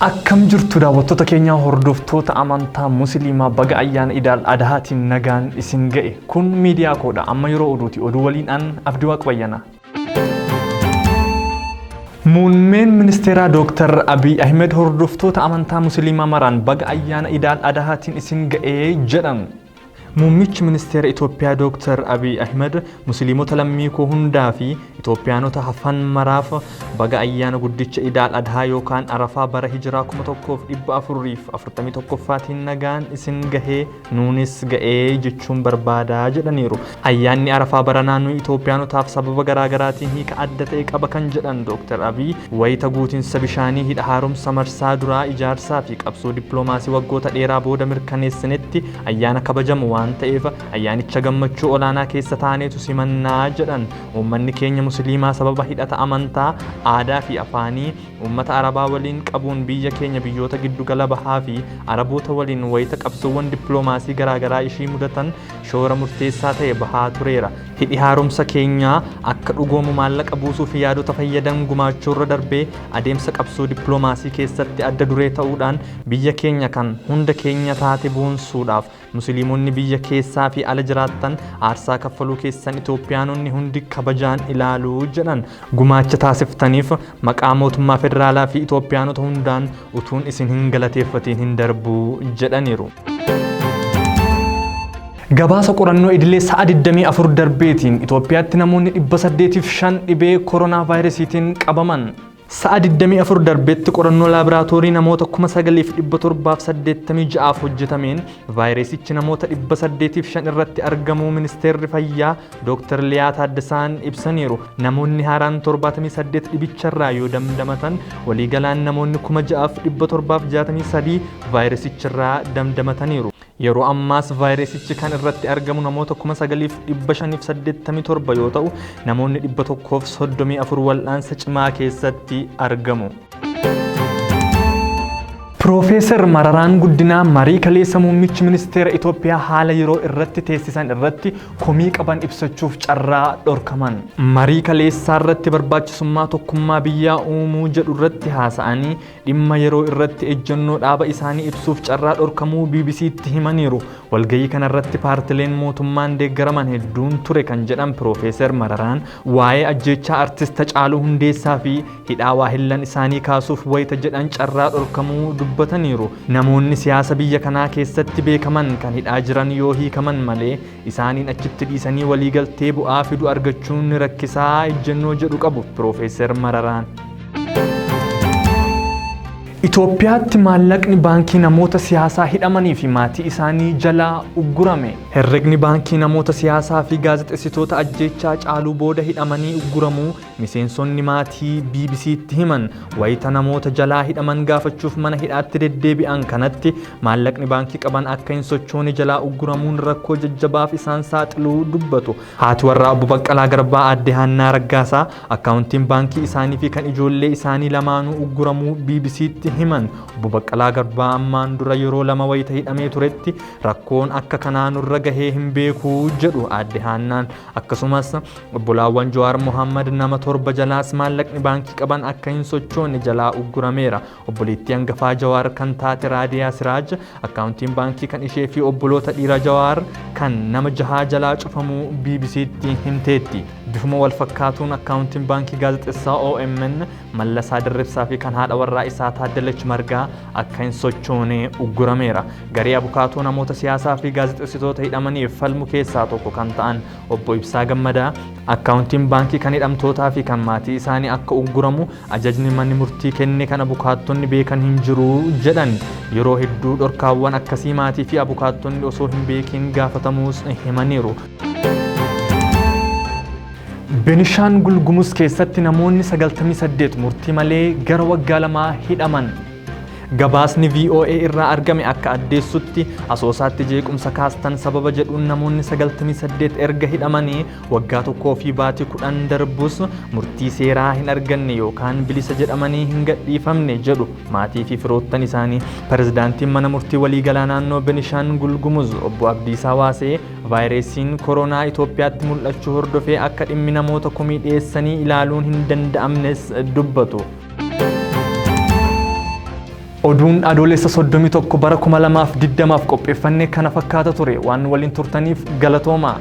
Akkam jirtu daawwattoota keenya hordoftoota amantaa musliimaa baga ayyaana idaal adhaatiin nagaan isin ga'e. Kun miidiyaa koodha. Amma yeroo oduuti. Oduu waliin an Abdii Waaqbayyana. Muummeen ministeeraa Dr. Abiy Ahmed hordoftoota amantaa musliimaa maraan baga ayyaana idaal adhaatiin isin ga'e jedhan. Muummichi ministeera Itoophiyaa Dr. Abiy Ahmed musliimota lammii koo hundaa fi Itoophiyaanota hafan maraaf baga ayyaana guddicha idaal adhaa yookaan arafaa bara hijiraa 1441ffaatiin nagaan isin gahee nuunis ga'ee jechuun barbaadaa jedhaniiru. Ayyaanni arafaa bara naannoo Itoophiyaanotaaf sababa garaagaraatiin hiika adda ta'e qaba kan jedhan Dr. Abiy wayita guutiinsa bishaanii hidha haaromsa marsaa duraa ijaarsaa fi qabsoo dippiloomaasii waggoota dheeraa booda mirkaneessinetti ayyaana kabajamu waan ta'eef ayyaanicha gammachuu olaanaa keessa taaneetu simannaa jedhan. Uummanni keenya musliimaa sababa hidhata amantaa aadaa fi afaanii uummata arabaa waliin qabuun biyya keenya biyyoota giddugala bahaa fi araboota waliin wayita qabsoowwan dippiloomaasii garaagaraa ishii mudatan shoora murteessaa ta'e bahaa tureera. Hidhi haaromsa keenyaa akka dhugoomu maallaqa buusuu fi yaadota fayyadan gumaachuurra darbee adeemsa qabsoo dippiloomaasii keessatti adda duree ta'uudhaan biyya keenya kan hunda keenya taate boonsuudhaaf musliimonni biyya keessaa fi ala jiraattan aarsaa kaffaluu keessan Itoophiyaanonni hundi kabajaan ilaaluu jedhan. Gumaacha taasiftaniif maqaa mootummaa federaalaa fi Itoophiyaanota hundaan utuun isin hin galateeffatiin hin darbuu jedhaniiru. Gabaasa qorannoo idilee sa'a 24 darbeetiin Itoophiyaatti namoonni 805 dhibee koronaa vaayirasiitiin qabaman. Sa'a 24 darbeetti qorannoo laaboraatoorii namoota 9786 hojjetameen vaayirasichi namoota 805 irratti argamuu ministeerri fayyaa Dr. Liyaa Taaddasaan ibsaniiru. Namoonni haaraan 78 dhibicharraa yoo damdamatan waliigalaan namoonni 6763 vaayirasicharraa damdamataniiru. Yeroo ammaas vaayirasichi kan irratti argamu namoota 9587 yoo ta'u namoonni 134 wal'aansa cimaa keessatti argamu. Profeesar Mararaan Guddinaa marii kaleessa muummichi ministeera Itoophiyaa haala yeroo irratti teessisan irratti komii qaban ibsachuuf carraa dhorkaman. Marii kaleessaa irratti barbaachisummaa tokkummaa biyyaa uumuu jedhu irratti haasa'anii dhimma yeroo irratti ejjennoo dhaaba isaanii ibsuuf carraa dhorkamuu BBC'tti himaniiru. Walgayii kana irratti paartileen mootummaan deeggaraman hedduun ture kan jedhan Profeesar Mararaan waa'ee ajjeechaa artist Hacaaluu Hundeessaa fi hidhaa waahillan isaanii kaasuuf wayita jedhan carraa dhorkamuu dubbataniiru. Namoonni siyaasa biyya kanaa keessatti beekaman kan hidhaa jiran yoo hiikaman malee isaaniin achitti dhiisanii waliigaltee bu'aa fidu argachuun rakkisaa ejjennoo jedhu qabu Profeesar Mararaan. Itoophiyaatti maallaqni baankii namoota siyaasaa hidhamanii fi maatii isaanii jalaa uggurame. Herregni baankii namoota siyaasaa fi gaazexeessitoota ajjeechaa Hacaaluu booda hidhamanii ugguramuu miseensonni maatii BBC'tti himan. Wayita namoota jalaa hidhaman gaafachuuf mana hidhaatti deddeebi'an kanatti maallaqni baankii qaban akka hin sochoone jalaa ugguramuun rakkoo jajjabaaf isaan saaxiluu dubbatu. Haati warraa Obbo Baqqalaa Garbaa Aadde Haannaa Raggaasaa akkaawuntiin baankii isaanii fi kan ijoollee isaanii lamaanuu ugguramuu BBC'tti himan. Obbo Baqqalaa Garbaa ammaan dura yeroo lama wayita hidhamee turetti rakkoon akka kanaa nurra gahee hin beekuu jedhu Aadde Haannaan. Akkasumas obbolaawwan Jawaar Mohammad nama 7 jalaas maallaqni baankii qaban akka hin sochoone jalaa uggurameera. Obboleettii hangafaa Jawaar kan taate Raadiyaa Siraaj akkaawuntiin baankii kan ishee fi obboloota dhiira Jawaar kan nama 6 jalaa cufamuu BBC'tti himteetti. Bifuma wal fakkaatuun akkaawuntiin baankii gaazexeessaa OMN Mallasaa Dirribsaa fi kan haadha warraa isaa Taaddalach Margaa akka hin sochoone uggurameera. Garee abukaatoo namoota siyaasaa fi gaazexeessitoota hidhamaniif falmu keessaa tokko kan ta'an Obbo Ibsaa Gammadaa akkaawuntiin baankii kan hidhamtootaa fi kan maatii isaanii akka ugguramu ajajni manni murtii kenne kan abukaattonni beekan hin jiru jedhan. Yeroo hedduu dhorkaawwan akkasii maatii fi abukaattonni osoo hin beekin gaafatamuus himaniiru. Beenishaangul Gumuz keessatti namoonni 98 murtii malee gara waggaa 2 hidhaman. Gabaasni VOA irraa argame akka addeessutti asoosaatti jeequmsa kaastan sababa jedhuun namoonni 98 erga hidhamanii waggaa tokkoo fi baatii 10 darbus murtii seeraa hin arganne yookaan bilisa jedhamanii hin gadhiifamne jedhu maatii fi firoottan isaanii. Pirezidaantiin mana murtii waliigalaa naannoo Beenishaangul Gumuz Obbo Abdiisaa Waasee vaayirasiin koronaa Itoophiyaatti mul'achuu hordofee akka dhimmi namoota komii dhiyeessanii ilaaluun hin danda'amnes dubbatu. Oduun adoolessa 31 bara 2020 qopheeffannee kana fakkaata ture waan waliin turtaniif galatoomaa.